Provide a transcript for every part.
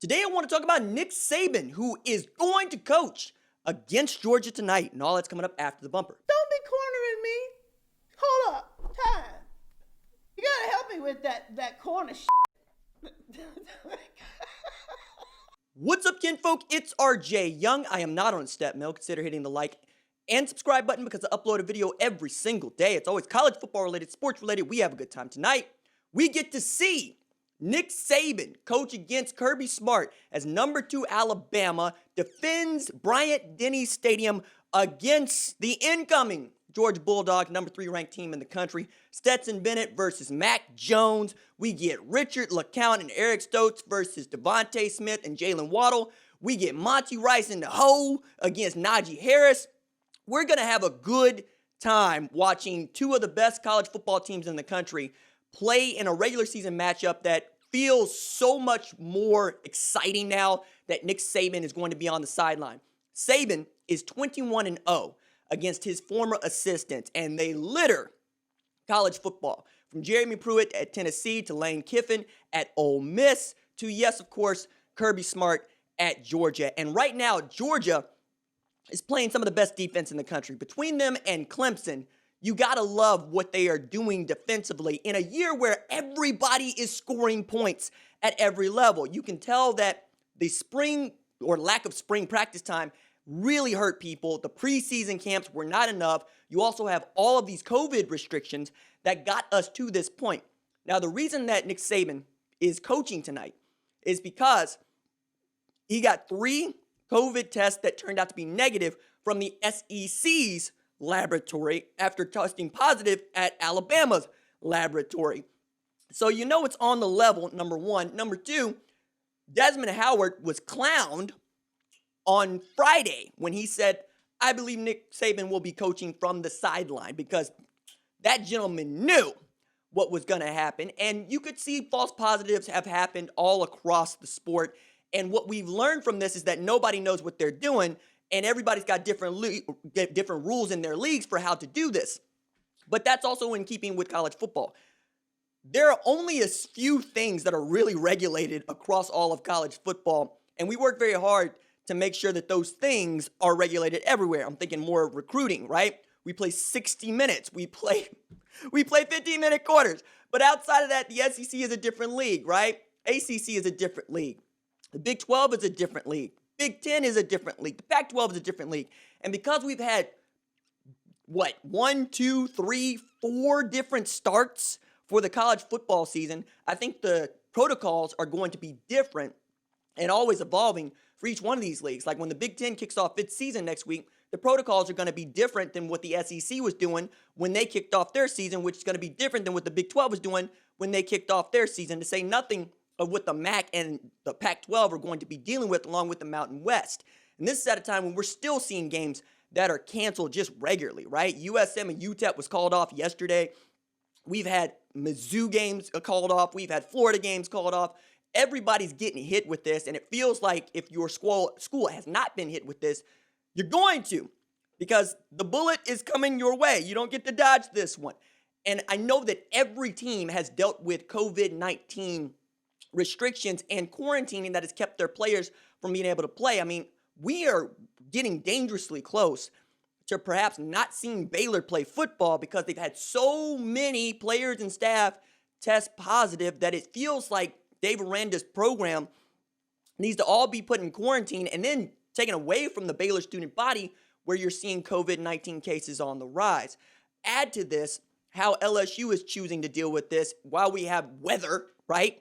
Today I want to talk about Nick Saban, who is going to coach against Georgia tonight, and all that's coming up after the bumper. Don't be cornering me. Hold up. Time. You gotta help me with that corner shit. What's up, kinfolk? It's RJ Young. I am not on Step Mill. Consider hitting the like and subscribe button because I upload a video every single day. It's always college football related, sports related. We have a good time tonight. We get to see Nick Saban coach against Kirby Smart as number 2 Alabama defends Bryant-Denny Stadium against the incoming Georgia Bulldog, number 3 ranked team in the country. Stetson Bennett versus Mac Jones. We get Richard LeCount and Eric Stokes versus Devontae Smith and Jalen Waddle. We get Monty Rice in the hole against Najee Harris. We're going to have a good time watching 2 of the best college football teams in the country play in a regular season matchup that feels so much more exciting now that Nick Saban is going to be on the sideline. Saban is 21-0 against his former assistants, and they litter college football. From Jeremy Pruitt at Tennessee to Lane Kiffin at Ole Miss to, yes, of course, Kirby Smart at Georgia. And right now, Georgia is playing some of the best defense in the country. Between them and Clemson, you gotta love what they are doing defensively in a year where everybody is scoring points at every level. You can tell that the spring or lack of spring practice time really hurt people. The preseason camps were not enough. You also have all of these COVID restrictions that got us to this point. Now, the reason that Nick Saban is coaching tonight is because he got 3 COVID tests that turned out to be negative from the SEC's laboratory after testing positive at Alabama's laboratory. So you know it's on the level, number one. Number 2, Desmond Howard was clowned on Friday when he said, I believe Nick Saban will be coaching from the sideline, because that gentleman knew what was going to happen. And you could see false positives have happened all across the sport. And what we've learned from this is that nobody knows what they're doing, and everybody's got different rules in their leagues for how to do this. But that's also in keeping with college football. There are only a few things that are really regulated across all of college football, and we work very hard to make sure that those things are regulated everywhere. I'm thinking more recruiting, right? We play 60 minutes. We play 15-minute quarters. But outside of that, the SEC is a different league, right? ACC is a different league. The Big 12 is a different league. Big 10 is a different league. The Pac-12 is a different league. And because we've had, 1, 2, 3, 4 different starts for the college football season, I think the protocols are going to be different and always evolving for each one of these leagues. Like when the Big 10 kicks off its season next week, the protocols are going to be different than what the SEC was doing when they kicked off their season, which is going to be different than what the Big 12 was doing when they kicked off their season, to say nothing of what the MAC and the Pac-12 are going to be dealing with, along with the Mountain West. And this is at a time when we're still seeing games that are canceled just regularly, right? USM and UTEP was called off yesterday. We've had Mizzou games called off. We've had Florida games called off. Everybody's getting hit with this, and it feels like if your school has not been hit with this, you're going to, because the bullet is coming your way. You don't get to dodge this one. And I know that every team has dealt with COVID-19 restrictions and quarantining that has kept their players from being able to play. I mean, we are getting dangerously close to perhaps not seeing Baylor play football because they've had so many players and staff test positive that it feels like Dave Aranda's program needs to all be put in quarantine and then taken away from the Baylor student body, where you're seeing COVID-19 cases on the rise. Add to this how LSU is choosing to deal with this while we have weather, right?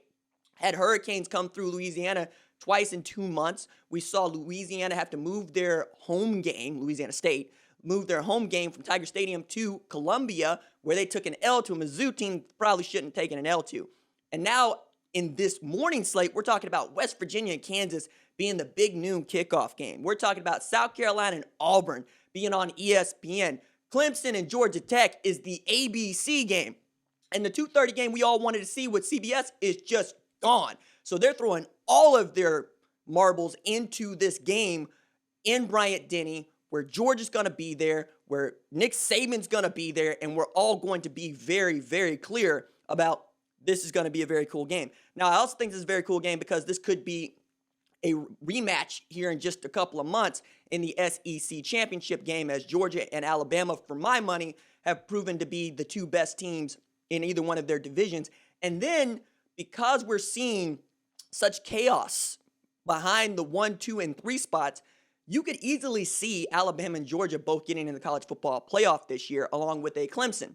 Had hurricanes come through Louisiana twice in 2 months. We saw Louisiana have to move their home game, Louisiana State, move their home game from Tiger Stadium to Columbia, where they took an L to a Mizzou team probably shouldn't have taken an L to. And now in this morning slate, we're talking about West Virginia and Kansas being the big noon kickoff game. We're talking about South Carolina and Auburn being on ESPN. Clemson and Georgia Tech is the ABC game. And the 2:30 game we all wanted to see with CBS is just gone. So they're throwing all of their marbles into this game in Bryant-Denny, where Georgia's going to be there, where Nick Saban's going to be there, and we're all going to be very, very clear about this is going to be a very cool game. Now, I also think this is a very cool game because this could be a rematch here in just a couple of months in the SEC championship game, as Georgia and Alabama, for my money, have proven to be the two best teams in either one of their divisions. And then because we're seeing such chaos behind the 1, 2, and 3 spots, you could easily see Alabama and Georgia both getting in the college football playoff this year, along with a Clemson.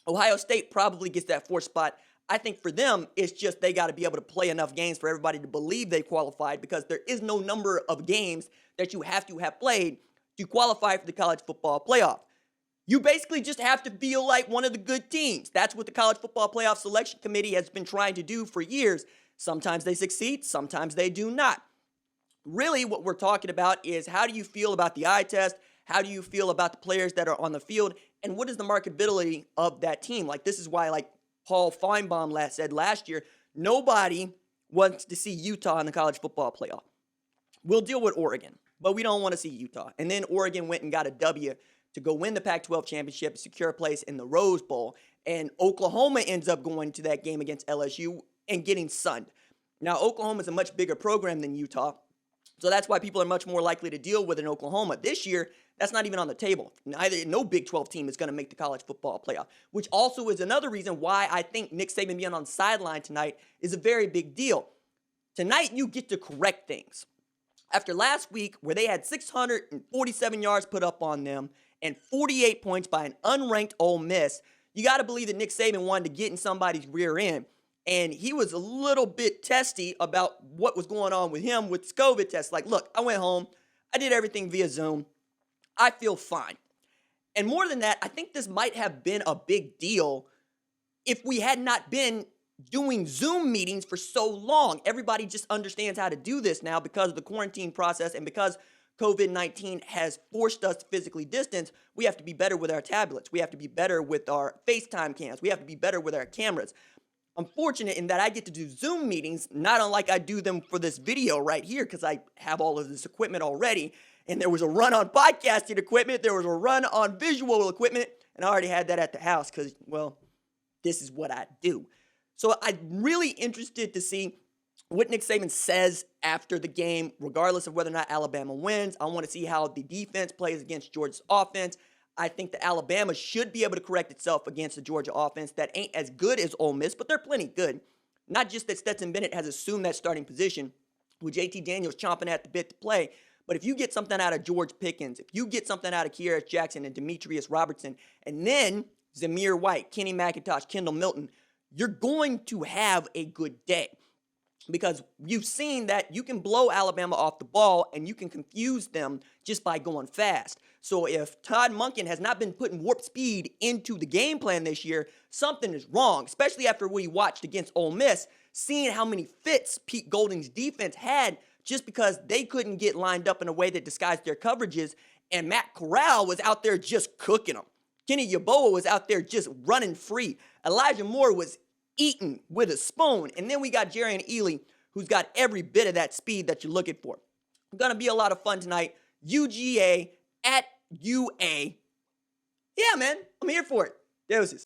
Ohio State probably gets that 4th spot. I think for them, it's just they got to be able to play enough games for everybody to believe they qualified, because there is no number of games that you have to have played to qualify for the college football playoff. You basically just have to feel like one of the good teams. That's what the College Football Playoff Selection Committee has been trying to do for years. Sometimes they succeed, sometimes they do not. Really, what we're talking about is, how do you feel about the eye test? How do you feel about the players that are on the field? And what is the marketability of that team? Like, this is why, like Paul Feinbaum said last year, nobody wants to see Utah in the college football playoff. We'll deal with Oregon, but we don't want to see Utah. And then Oregon went and got a W to go win the Pac-12 championship, secure a place in the Rose Bowl. And Oklahoma ends up going to that game against LSU and getting sunned. Now, Oklahoma is a much bigger program than Utah, so that's why people are much more likely to deal with an Oklahoma. This year, that's not even on the table. No Big 12 team is going to make the college football playoff, which also is another reason why I think Nick Saban being on the sideline tonight is a very big deal. Tonight, you get to correct things. After last week, where they had 647 yards put up on them and 48 points by an unranked Ole Miss, you got to believe that Nick Saban wanted to get in somebody's rear end. And he was a little bit testy about what was going on with him with this COVID test. Like, look, I went home. I did everything via Zoom. I feel fine. And more than that, I think this might have been a big deal if we had not been doing Zoom meetings for so long. Everybody just understands how to do this now because of the quarantine process, and because COVID-19 has forced us to physically distance. We have to be better with our tablets. We have to be better with our FaceTime cams. We have to be better with our cameras. I'm fortunate in that I get to do Zoom meetings, not unlike I do them for this video right here, because I have all of this equipment already. And there was a run on podcasting equipment. There was a run on visual equipment. And I already had that at the house because, well, this is what I do. So I'm really interested to see what Nick Saban says after the game, regardless of whether or not Alabama wins. I want to see how the defense plays against Georgia's offense. I think that Alabama should be able to correct itself against the Georgia offense that ain't as good as Ole Miss, but they're plenty good. Not just that Stetson Bennett has assumed that starting position with JT Daniels chomping at the bit to play, but if you get something out of George Pickens, if you get something out of Kearis Jackson and Demetrius Robertson, and then Zamir White, Kenny McIntosh, Kendall Milton, you're going to have a good day. Because you've seen that you can blow Alabama off the ball and you can confuse them just by going fast. So if Todd Monken has not been putting warp speed into the game plan this year, something is wrong, especially after what he watched against Ole Miss, seeing how many fits Pete Golding's defense had just because they couldn't get lined up in a way that disguised their coverages, and Matt Corral was out there just cooking them. Kenny Yeboah was out there just running free. Elijah Moore was eaten with a spoon. And then we got Jerrion Ely, who's got every bit of that speed that you're looking for. It's going to be a lot of fun tonight. UGA at UA. Yeah, man, I'm here for it. Deuces.